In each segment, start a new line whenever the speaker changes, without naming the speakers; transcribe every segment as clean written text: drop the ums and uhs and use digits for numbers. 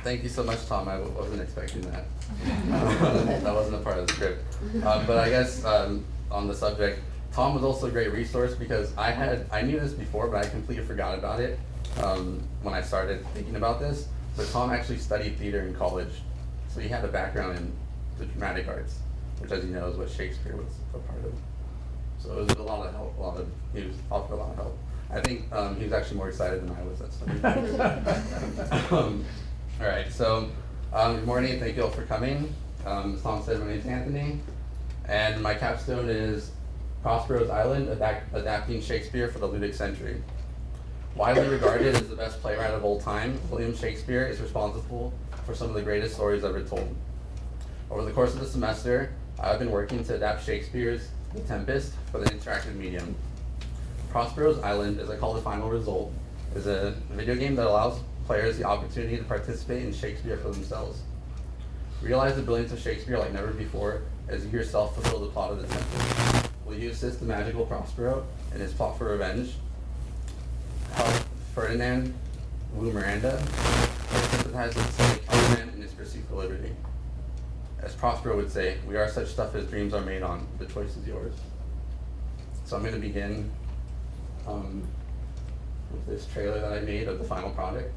Thank you so much, Tom. I wasn't expecting that. That wasn't a part of the script. But I guess on the subject, Tom was also a great resource because I knew this before, but I completely forgot about it when I started thinking about this. But Tom actually studied theater in college, so he had a background in the dramatic arts, which, as you know, is what Shakespeare was a part of. So it was a lot of help. He was offered a lot of help. I think he was actually more excited than I was at studying. All right, so good morning. Thank you all for coming. As Tom said, my name is Anthony, and my capstone is Prospero's Island, adapting Shakespeare for the ludic century. Widely regarded as the best playwright of all time, William Shakespeare is responsible for some of the greatest stories ever told. Over the course of the semester, I've been working to adapt Shakespeare's The Tempest for the interactive medium. Prospero's Island, as I call the final result, is a video game that allows players the opportunity to participate in Shakespeare for themselves. Realize the brilliance of Shakespeare like never before as you yourself fulfill the plot of The Tempest. Will you assist the magical Prospero in his plot for revenge? Help Ferdinand woo Miranda? Or sympathize with St. Caliban in his pursuit for liberty? As Prospero would say, we are such stuff as dreams are made on. The choice is yours. So I'm going to begin with this trailer that I made of the final product.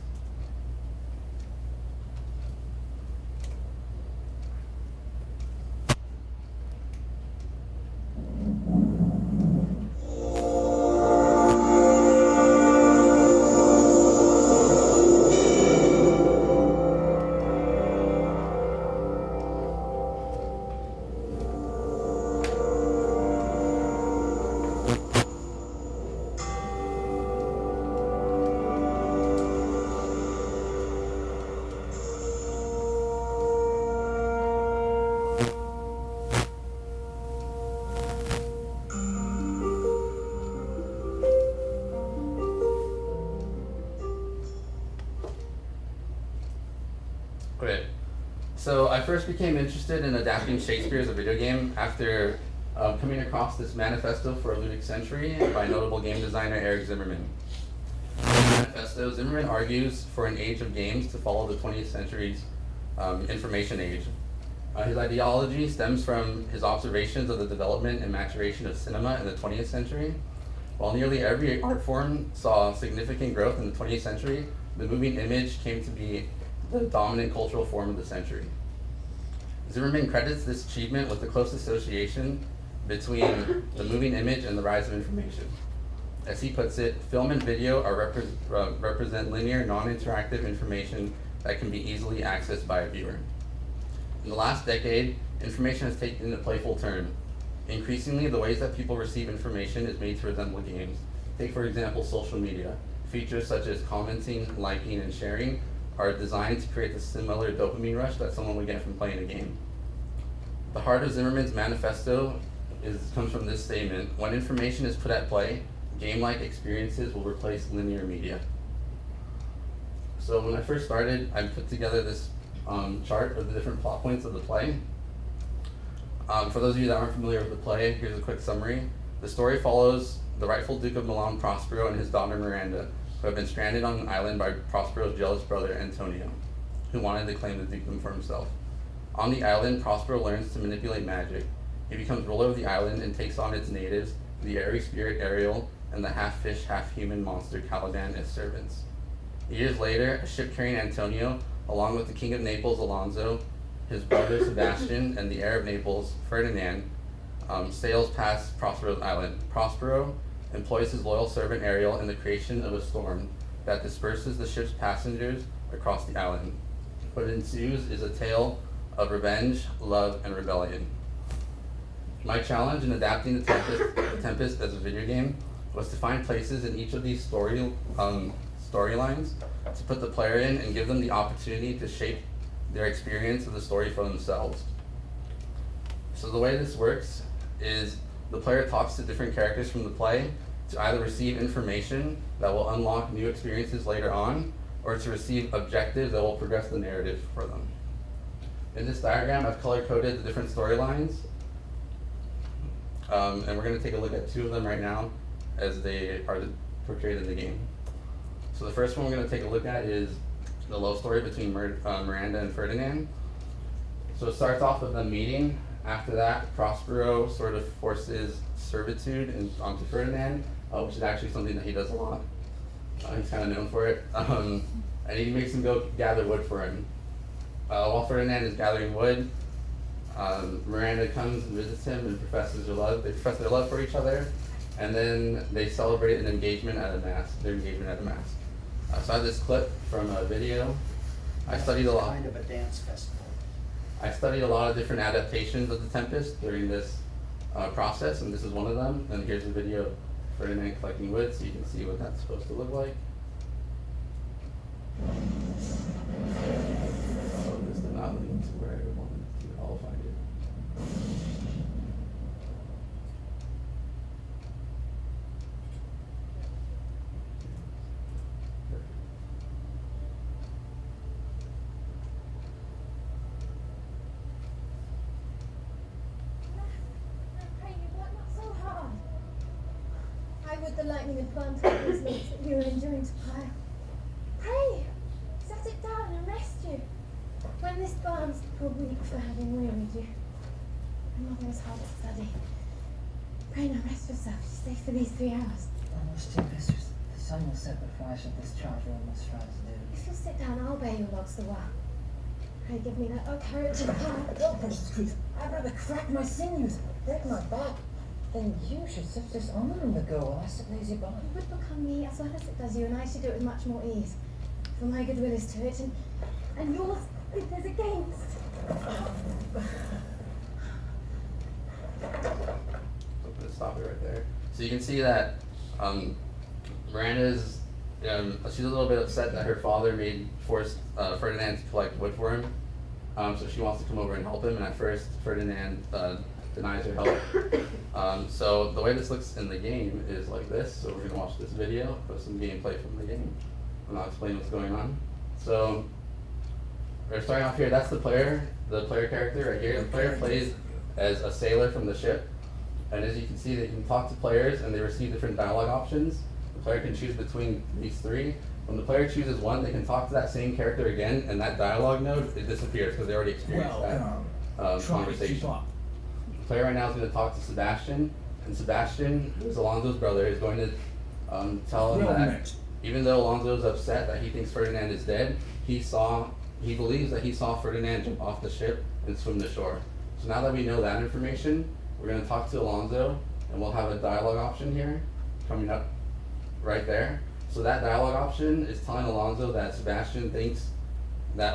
Great. So I first became interested in adapting Shakespeare as a video game after coming across this manifesto for a ludic century by notable game designer Eric Zimmerman. In the manifesto, Zimmerman argues for an age of games to follow the 20th century's information age. His ideology stems from his observations of the development and maturation of cinema in the 20th century. While nearly every art form saw significant growth in the 20th century, the moving image came to be the dominant cultural form of the century. Zimmerman credits this achievement with the close association between the moving image and the rise of information. As he puts it, film and video represent linear, non-interactive information that can be easily accessed by a viewer. In the last decade, information has taken a playful turn. Increasingly, the ways that people receive information is made to resemble games. Take, for example, social media. Features such as commenting, liking, and sharing are designed to create the similar dopamine rush that someone would get from playing a game. The heart of Zimmerman's manifesto comes from this statement: when information is put at play, game-like experiences will replace linear media. So when I first started, I put together this chart of the different plot points of the play. For those of you that aren't familiar with the play, here's a quick summary. The story follows the rightful Duke of Milan, Prospero, and his daughter Miranda, who have been stranded on an island by Prospero's jealous brother Antonio, who wanted to claim the dukedom for himself. On the island, Prospero learns to manipulate magic. He becomes ruler of the island and takes on its natives, the airy spirit Ariel, and the half-fish, half-human monster Caliban as servants. Years later, a ship carrying Antonio, along with the King of Naples, Alonso, his brother Sebastian, and the heir of Naples, Ferdinand, sails past Prospero's island. Prospero employs his loyal servant Ariel in the creation of a storm that disperses the ship's passengers across the island. What ensues is a tale of revenge, love, and rebellion. My challenge in adapting The Tempest as a video game was to find places in each of these storylines to put the player in and give them the opportunity to shape their experience of the story for themselves. So the way this works is the player talks to different characters from the play to either receive information that will unlock new experiences later on, or to receive objectives that will progress the narrative for them. In this diagram, I've color-coded the different storylines, and we're going to take a look at two of them right now as they are portrayed in the game. So the first one we're going to take a look at is the love story between Miranda and Ferdinand. So it starts off with a meeting. After that, Prospero sort of forces servitude onto Ferdinand, which is actually something that he does a lot. He's kind of known for it. And he makes him go gather wood for him. While Ferdinand is gathering wood, Miranda comes and visits him and professes their love. They profess their love for each other, and then they celebrate an engagement at a mass. Their engagement at a mass. So I have this clip from a video. I studied a lot.
Kind of a dance festival.
I studied a lot of different adaptations of the Tempest during this process, and this is one of them. And here's a video of Ferdinand collecting wood, so you can see what that's supposed to look like. Oh, this did not lead to where I wanted to. I'll find it.
Why would the lightning and plant these notes that you are enduring to pile? Pray, set it down and rest you. When this balms poor weak for having wearied you. My mother is hard at study. Pray now rest yourself, she's safe for these 3 hours.
Almost Tempest. The sun will set before I shall discharge what I must try to do.
If you'll sit down, I'll bear your logs the while. Pray give me that courage and power.
Oh, precious grief! I'd rather crack my sinews, break my back, than you should suffer dishonor in the go while I sit lazy by.
It would become me as well as it does you, and I should do it with much more ease. For my goodwill is to it, and yours if there's against.
So I'm gonna stop it right there. So you can see that Miranda's she's a little bit upset that her father forced Ferdinand to collect wood for him. So she wants to come over and help him, and at first Ferdinand denies her help. So the way this looks in the game is like this. So we're gonna watch this video, put some gameplay from the game, and I'll explain what's going on. So we're starting off here. That's the player character right here. The player plays as a sailor from the ship, and as you can see, they can talk to players, and they receive different dialogue options. The player can choose between these 3. When the player chooses one, they can talk to that same character again, and that dialogue node, it disappears because they already experienced that conversation. The player right now is going to talk to Sebastian, and Sebastian, who's Alonso's brother, is going to tell him that even though Alonso's upset that he thinks Ferdinand is dead, he believes that he saw Ferdinand jump off the ship and swim to shore. So now that we know that information, we're going to talk to Alonso, and we'll have a dialogue option here coming up right there. So that dialogue option is telling Alonso that Sebastian thinks that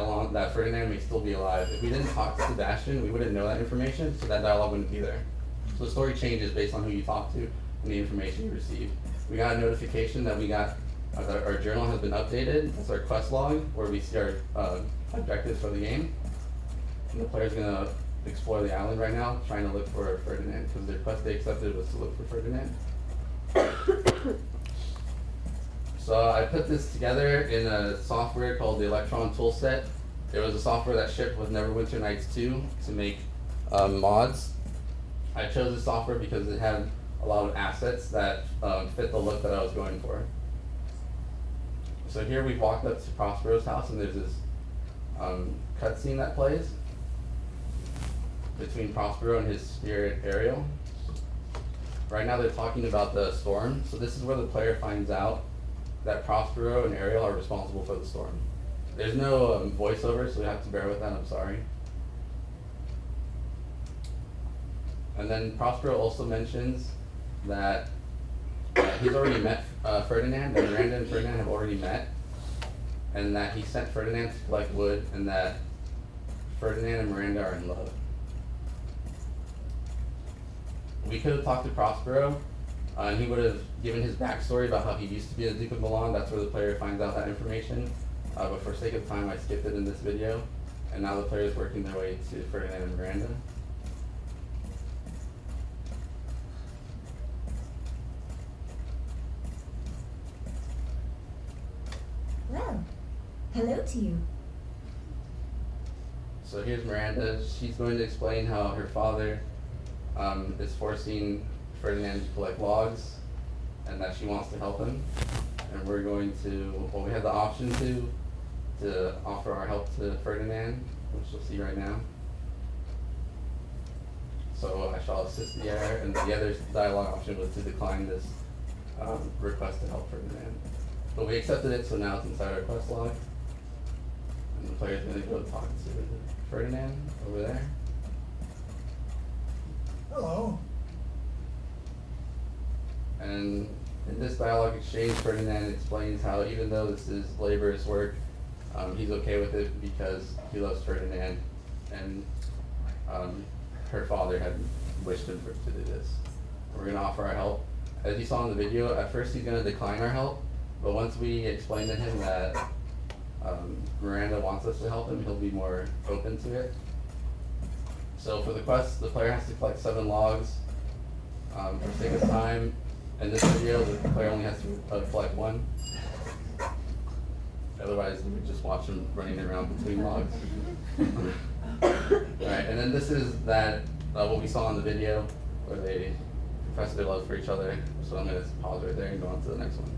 Ferdinand may still be alive. If we didn't talk to Sebastian, we wouldn't know that information, so that dialogue wouldn't be there. So the story changes based on who you talk to and the information you receive. We got a notification that that our journal has been updated. That's our quest log, where we see our objectives for the game. And the player's gonna explore the island right now, trying to look for Ferdinand, because their quest they accepted was to look for Ferdinand. So I put this together in a software called the Electron Toolset. It was a software that shipped with Neverwinter Nights 2 to make mods. I chose this software because it had a lot of assets that fit the look that I was going for. So here we've walked up to Prospero's house, and there's this cutscene that plays between Prospero and his spirit Ariel. Right now they're talking about the storm, so this is where the player finds out that Prospero and Ariel are responsible for the storm. There's no voiceover, so we have to bear with that, I'm sorry. And then Prospero also mentions that he's already met Ferdinand, that Miranda and Ferdinand have already met, and that he sent Ferdinand to collect wood, and that Ferdinand and Miranda are in love. We could have talked to Prospero, and he would have given his backstory about how he used to be the Duke of Milan. That's where the player finds out that information. But for sake of time, I skipped it in this video, and now the player is working their way to Ferdinand and Miranda.
Well, hello to you.
So here's Miranda. She's going to explain how her father is forcing Ferdinand to collect logs, and that she wants to help him. And we're going to, well, we have the option to to offer our help to Ferdinand, which you'll see right now. So I shall assist the error, and the other dialogue option was to decline this request to help Ferdinand. But we accepted it, so now it's inside our quest log. And the player's gonna go talk to Ferdinand over there.
Hello.
And in this dialogue exchange, Ferdinand explains how even though this is laborious work, he's okay with it because he loves Ferdinand, and her father had wished him to do this. We're gonna offer our help. As you saw in the video, at first he's gonna decline our help, but once we explain to him that Miranda wants us to help him, he'll be more open to it. So for the quest, the player has to collect 7 logs. For sake of time, in this video, the player only has to collect 1. Otherwise, we would just watch him running around between logs. Alright, and then this is that what we saw in the video where they profess their love for each other. So I'm going to pause right there and go on to the next one.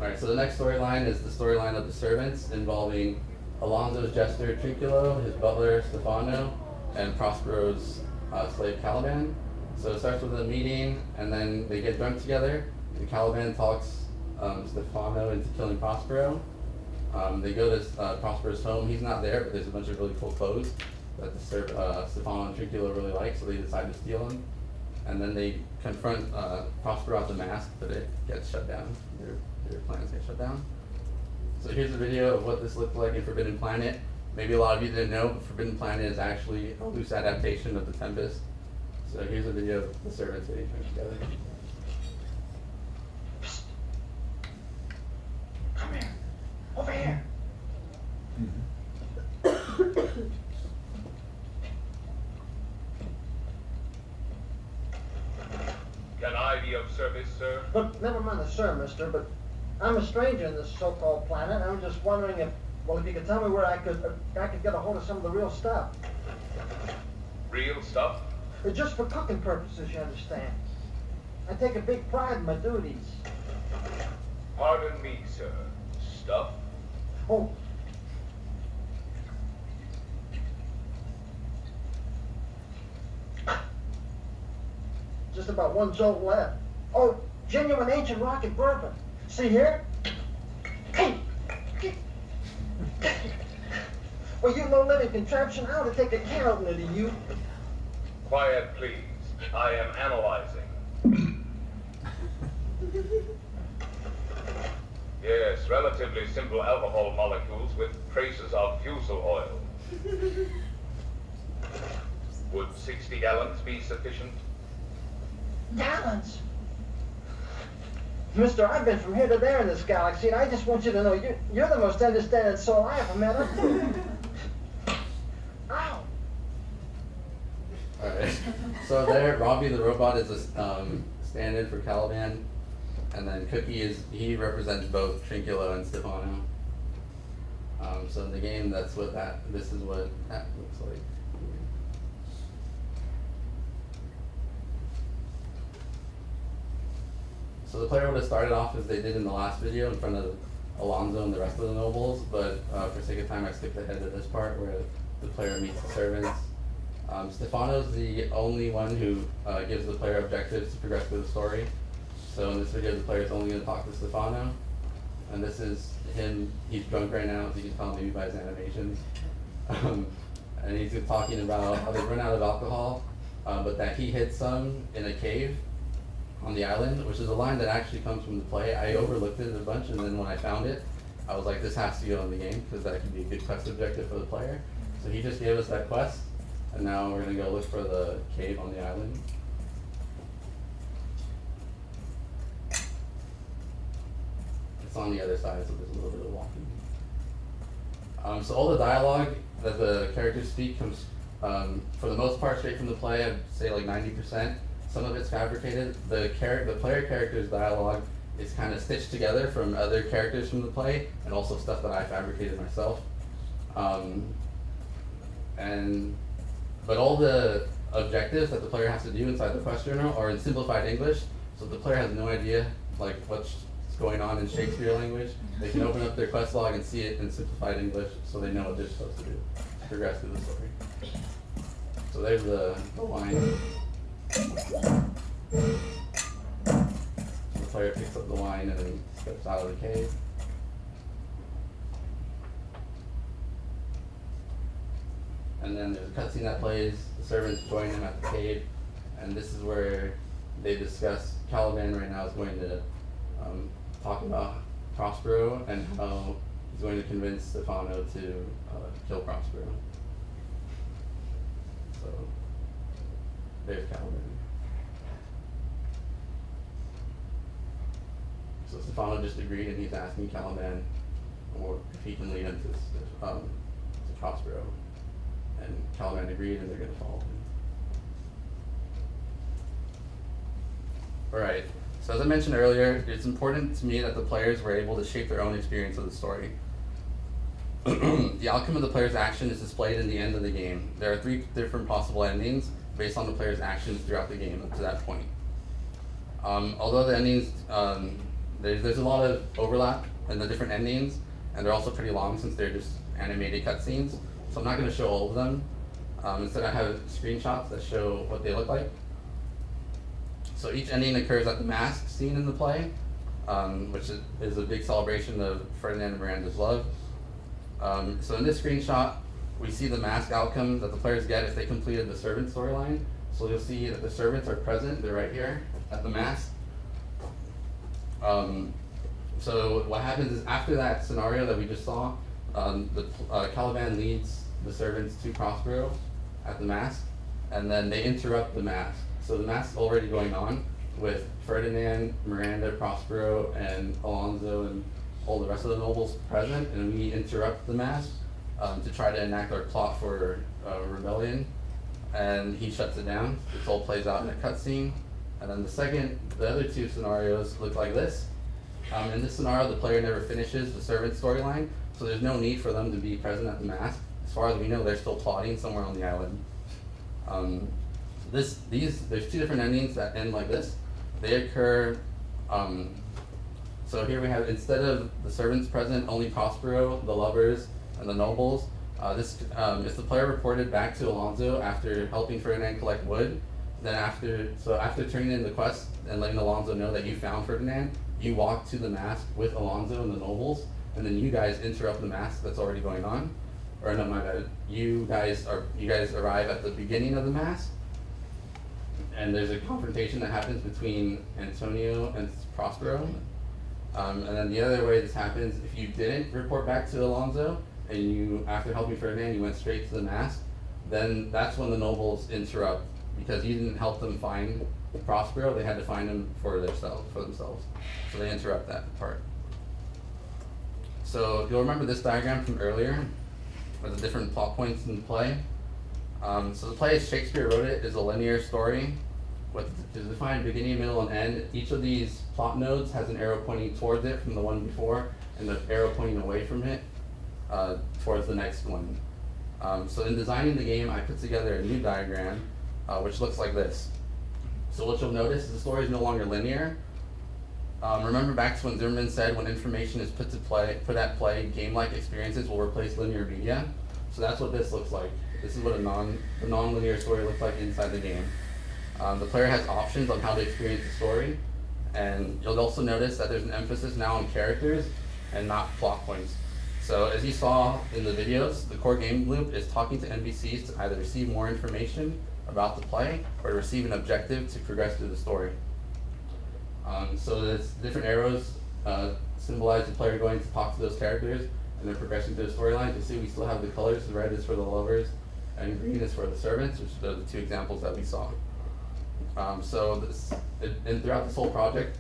Alright, so the next storyline is the storyline of the servants involving Alonso's jester Trinculo, his butler Stefano, and Prospero's slave Caliban. So it starts with a meeting, and then they get drunk together, and Caliban talks Stefano into killing Prospero. They go to Prospero's home. He's not there, but there's a bunch of really cool clothes that Stefano and Trinculo really like, so they decide to steal them. And then they confront Prospero at the mask, but it gets shut down. Their plans get shut down. So here's a video of what this looked like in Forbidden Planet. Maybe a lot of you didn't know, but Forbidden Planet is actually a loose adaptation of the Tempest. So here's a video of the servants getting turned together.
Come here. Over here.
Can I be of service, sir?
Look, never mind the sir, mister, but I'm a stranger in this so-called planet. I'm just wondering if you could tell me where I could get a hold of some of the real stuff.
Real stuff?
Just for cooking purposes, you understand. I take a big pride in my duties.
Pardon me, sir. Stuff?
Oh. Just about one jolt left. Oh, genuine ancient rocket bourbon. See here? Well, you no-living contraption, I ought to take a care of it to you.
Quiet, please. I am analyzing. Yes, relatively simple alcohol molecules with traces of fusel oil. Would 60 gallons be sufficient?
Gallons? Mister, I've been from here to there in this galaxy, and I just want you to know you're the most understanding soul I ever met up to. Ow!
Alright, so there, Robbie the robot is a stand-in for Caliban, and then Cookie he represents both Trinculo and Stefano. So in the game, this is what that looks like. So the player would have started off as they did in the last video in front of Alonso and the rest of the nobles, but for sake of time I skipped ahead to this part where the player meets the servants. Stefano's the only one who gives the player objectives to progress through the story. So in this video the player is only going to talk to Stefano, and this is him. He's drunk right now, as you can tell maybe by his animations. And he's talking about how they run out of alcohol, but that he hid some in a cave on the island, which is a line that actually comes from the play. I overlooked it a bunch, and then when I found it, I was like, this has to go in the game, because that could be a good quest objective for the player. So he just gave us that quest, and now we're going to go look for the cave on the island. It's on the other side, so there's a little bit of walking. So all the dialogue that the characters speak comes, for the most part, straight from the play. I'd say like 90%. Some of it's fabricated. The player character's dialogue is kind of stitched together from other characters from the play, and also stuff that I fabricated myself. But all the objectives that the player has to do inside the quest journal are in simplified English, so the player has no idea like what's going on in Shakespeare language, they can open up their quest log and see it in simplified English so they know what they're supposed to do to progress through the story. So there's the wine. The player picks up the wine and then steps out of the cave. And then there's a cutscene that plays, the servants join him at the cave, and this is where they discuss, Caliban right now is going to talk about Prospero and how he's going to convince Stefano to kill Prospero. So, there's Caliban. So Stefano just agreed and he's asking Caliban or if he can lead him to Prospero. And Caliban agreed and they're going to follow him. Alright, so as I mentioned earlier, it's important to me that the players were able to shape their own experience of the story. The outcome of the player's action is displayed in the end of the game. There are 3 different possible endings based on the player's actions throughout the game up to that point. Although the endings, there's a lot of overlap in the different endings, and they're also pretty long since they're just animated cutscenes. So I'm not going to show all of them. Instead I have screenshots that show what they look like. So each ending occurs at the mask scene in the play, which is a big celebration of Ferdinand and Miranda's love. So in this screenshot, we see the mask outcome that the players get if they completed the servant storyline. So you'll see that the servants are present, they're right here at the mask. So what happens is after that scenario that we just saw, Caliban leads the servants to Prospero at the mask, and then they interrupt the mask. So the mask is already going on with Ferdinand, Miranda, Prospero, and Alonso, and all the rest of the nobles present, and we interrupt the mask to try to enact our plot for rebellion, and he shuts it down. This all plays out in a cutscene, and then the other 2 scenarios look like this. In this scenario, the player never finishes the servant storyline, so there's no need for them to be present at the mask. As far as we know, they're still plotting somewhere on the island. There's 2 different endings that end like this. They occur, so here we have, instead of the servants present, only Prospero, the lovers, and the nobles. If the player reported back to Alonso after helping Ferdinand collect wood, then after turning in the quest and letting Alonso know that you found Ferdinand, you walk to the mask with Alonso and the nobles, and then you guys interrupt the mask that's already going on. Or no, my bad. You guys arrive at the beginning of the mask, and there's a confrontation that happens between Antonio and Prospero. And then the other way this happens, if you didn't report back to Alonso, and you, after helping Ferdinand, you went straight to the mask, then that's when the nobles interrupt, because you didn't help them find Prospero, they had to find him for themselves. So they interrupt that part. So you'll remember this diagram from earlier, with the different plot points in the play. So the play, as Shakespeare wrote it, is a linear story with a defined beginning, middle, and end. Each of these plot nodes has an arrow pointing towards it from the one before, and the arrow pointing away from it towards the next one. So in designing the game, I put together a new diagram, which looks like this. So what you'll notice is the story is no longer linear. Remember back to when Zimmerman said when information is put at play, game-like experiences will replace linear media. So that's what this looks like. This is what a non-linear story looks like inside the game. The player has options on how to experience the story, and you'll also notice that there's an emphasis now on characters and not plot points. So as you saw in the videos, the core game loop is talking to NPCs to either receive more information about the play or to receive an objective to progress through the story. So there's different arrows symbolize the player going to talk to those characters and then progressing through the storyline. You see we still have the colors. The red is for the lovers and green is for the servants, which are the 2 examples that we saw. And throughout this whole project,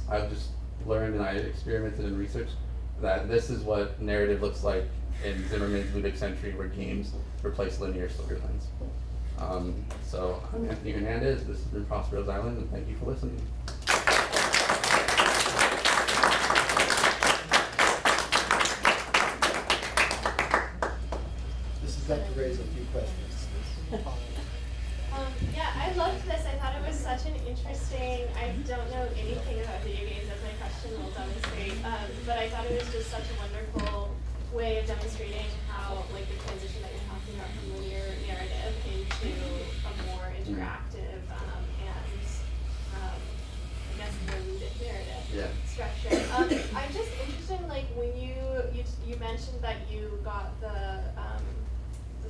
I've just learned and I experimented and researched that this is what narrative looks like in Zimmerman's ludic century, where games replace linear storylines. So I'm Anthony Hernandez, this has been Prospero's Island, and thank you for listening.
This is like to raise a few questions.
Yeah, I love
loved this. I thought it was such an interesting, I don't know anything about video games, as my question will demonstrate, but I thought it was just such a wonderful way of demonstrating how, like, the transition that you're talking about from linear narrative into a more interactive I guess more rooted narrative structure. I'm just interested in, like, when you mentioned that you got the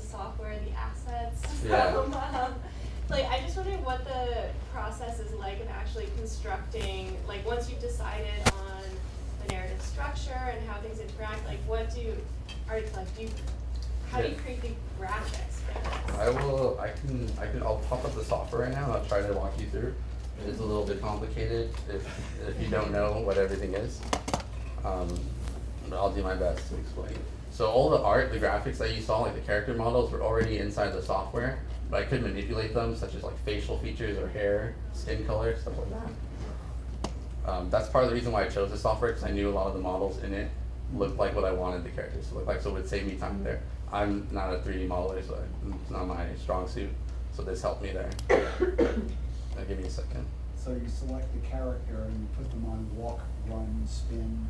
software, the assets from, like, I just wondering what the process is like of actually constructing, like, once you've decided on the narrative structure and how things interact, like, how do you create the graphics for this?
I'll pop up the software right now and I'll try to walk you through. It's a little bit complicated if you don't know what everything is. But I'll do my best to explain. So all the art, the graphics that you saw, like the character models, were already inside the software, but I could manipulate them, such as like facial features or hair, skin color, stuff like that. That's part of the reason why I chose the software, because I knew a lot of the models in it looked like what I wanted the characters to look like, so it would save me time there. I'm not a 3D modeler, so it's not my strong suit, so this helped me there. Give me a second.
So you select the character and you put them on walk, run, spin,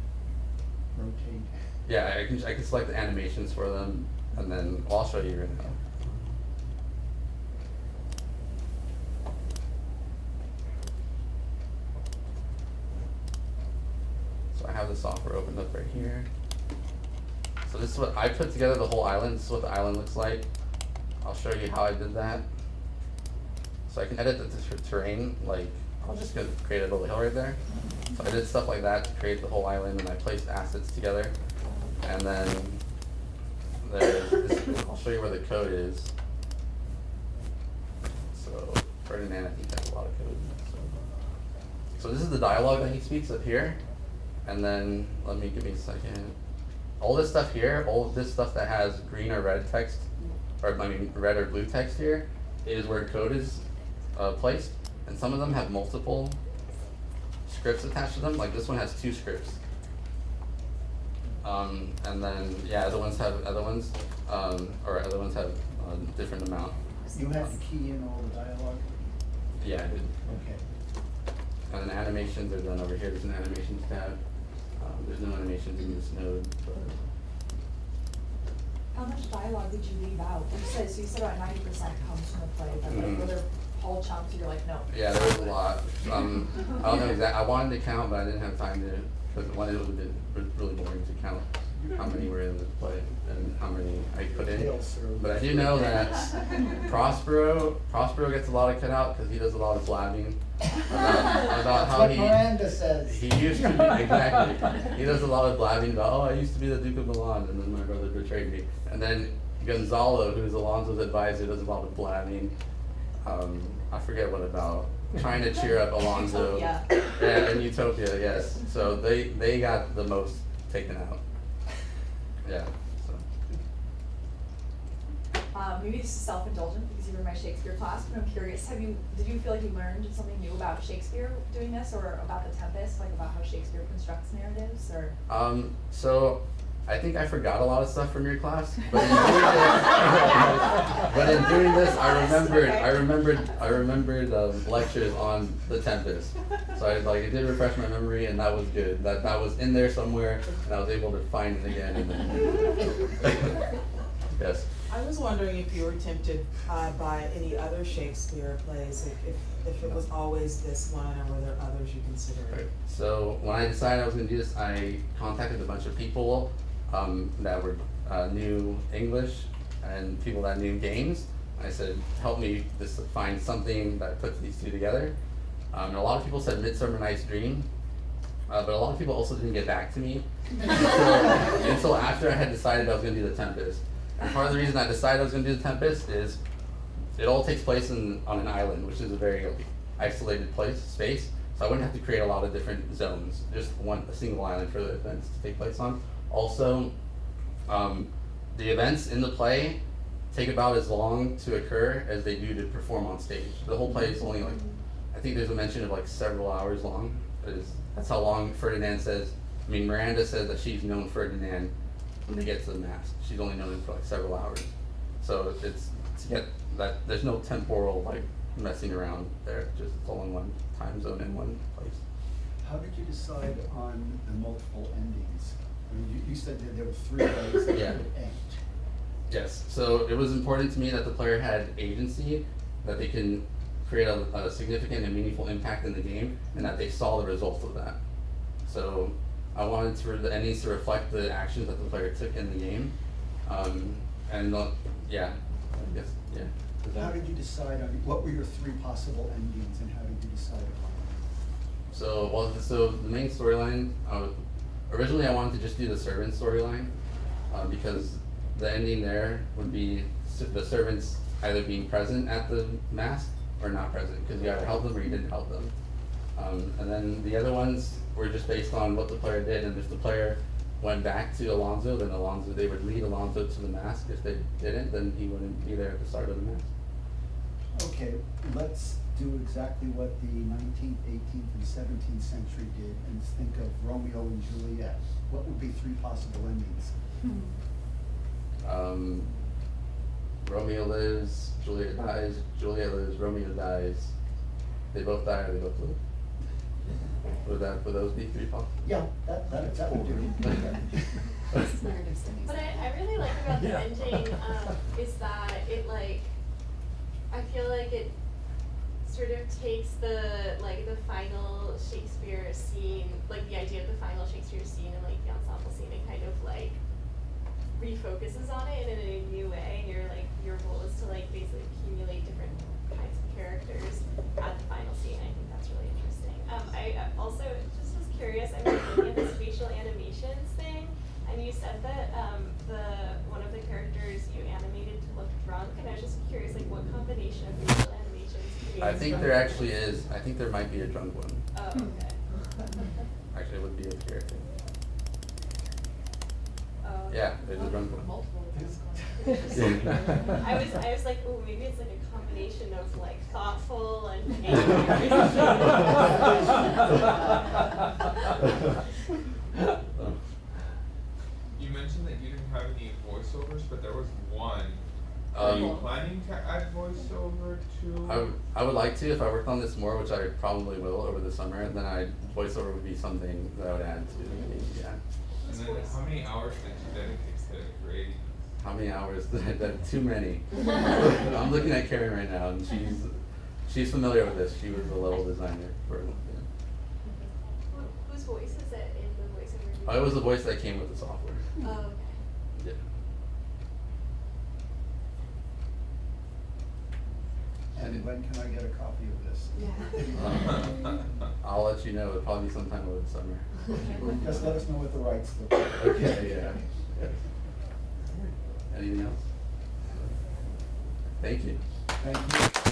rotate.
Yeah, I can select the animations for them, and then I'll show you right now. So I have the software opened up right here. So this is what I put together, the whole island. This is what the island looks like. I'll show you how I did that. So I can edit the terrain, like, I'll just create a little hill right there. So I did stuff like that to create the whole island, and I placed assets together. And then I'll show you where the code is. So Ferdinand, I think, has a lot of code. So this is the dialogue that he speaks up here. And then, give me a second. All this stuff here, all of this stuff that has green or red text, red or blue text here, is where code is placed, and some of them have multiple scripts attached to them. Like this one has 2 scripts, and then other ones have a different amount.
You have to key in all the dialogue?
Yeah, I did.
Okay.
And then animations are done over here. There's an animations tab. There's no animations in this node. But
how much dialogue did you leave out? You said about 90% comes from the play, but like, were there whole chunks you're like, no?
Yeah, there was a lot. I don't know exactly. I wanted to count, but I didn't have time to, because one, it was really boring to count how many were in the play and how many I put in. But I do know that Prospero gets a lot of cut out because he does a lot of blabbing about how
what Hernandez says.
He used to be, exactly. He does a lot of blabbing about, I used to be the Duke of Milan, and then my brother betrayed me. And then Gonzalo, who's Alonso's advisor, does a lot of blabbing. I forget what about. Trying to cheer up Alonso.
Yeah,
in Utopia, yes. So they got the most taken out. Yeah. So.
Maybe this is self-indulgent because you were in my Shakespeare class, but I'm curious, did you feel like you learned something new about Shakespeare doing this, or about the Tempest, like about how Shakespeare constructs narratives, or?
So I think I forgot a lot of stuff from your class, but in doing this, I remembered lectures on the Tempest. So it did refresh my memory, and that was good. That was in there somewhere, and I was able to find it again. And then yes.
I was wondering if you were tempted by any other Shakespeare plays, if it was always this one, or were there others you considered?
Right. So when I decided I was going to do this, I contacted a bunch of people that were knew English and people that knew games. I said, help me find something that puts these two together. And a lot of people said Midsummer Night's Dream, but a lot of people also didn't get back to me until after I had decided I was going to do the Tempest. And part of the reason I decided I was going to do the Tempest is it all takes place on an island, which is a very isolated space. So I wouldn't have to create a lot of different zones, just a single island for the events to take place on. Also, the events in the play take about as long to occur as they do to perform on stage. The whole play is only I think there's a mention of several hours long. That's how long Miranda says that she's known Ferdinand when they get to the mask. She's only known him for several hours. So it's to get that, there's no temporal messing around there. Just it's all in one time zone in one place.
How did you decide on the multiple endings? I mean, you said that there were 3 ways that
Yeah.
you could end.
Yes, so it was important to me that the player had agency, that they can create a significant and meaningful impact in the game, and that they saw the results of that. So I wanted the endings to reflect the actions that the player took in the game. Yeah, I guess, yeah. Is that-
How did you decide on, what were your 3 possible endings and how did you decide upon them?
So the main storyline, originally I wanted to just do the servant storyline, because the ending there would be the servants either being present at the mask or not present, because you either helped them or you didn't help them. And then the other ones were just based on what the player did, and if the player went back to Alonso, then they would lead Alonso to the mask. If they didn't, then he wouldn't be there at the start of the mask.
Okay, let's do exactly what the 19th, 18th, and 17th century did and think of Romeo and Juliet. What would be 3 possible endings?
Romeo lives, Juliet dies, Juliet lives, Romeo dies. They both die or they both live. Would those be 3 possible?
Yeah, that would do.
What I really like about the ending is that it I feel like it sort of takes the final Shakespeare scene, like the idea of the final Shakespeare scene and the ensemble scene, and kind of refocuses on it in a new way. And your goal is to basically accumulate different kinds of characters at the final scene. I think that's really interesting. I also just was curious. I'm looking at this facial animations thing, and you said that one of the characters you animated to look drunk, and I was just curious, what combination of facial animations creates
I think
drunk
there
look?
actually is. I think there might be a drunk one.
Oh, okay.
Actually, it would be a character.
Oh, okay.
Yeah, there's a drunk one.
Multiple.
I was like, oh, maybe it's a combination of thoughtful and
You mentioned that you didn't have any voiceovers, but there was one. Are you planning to add voiceover to?
I would like to if I worked on this more, which I probably will over the summer. Then voiceover would be something that I would add to the game. Yeah.
And then how many hours did you dedicate to creating?
How many hours did I do? Too many. I'm looking at Karen right now, and she's familiar with this. She was a level designer for. Yeah.
Whose voice is it in the voiceover?
Oh, it was the voice that came with the software.
Oh, okay.
Yeah.
And when can I get a copy of this?
I'll let you know. It'll probably be sometime over the summer.
Just let us know what the rights look like.
Okay. Yeah. Yes. Anything else? Thank you.
Thank you.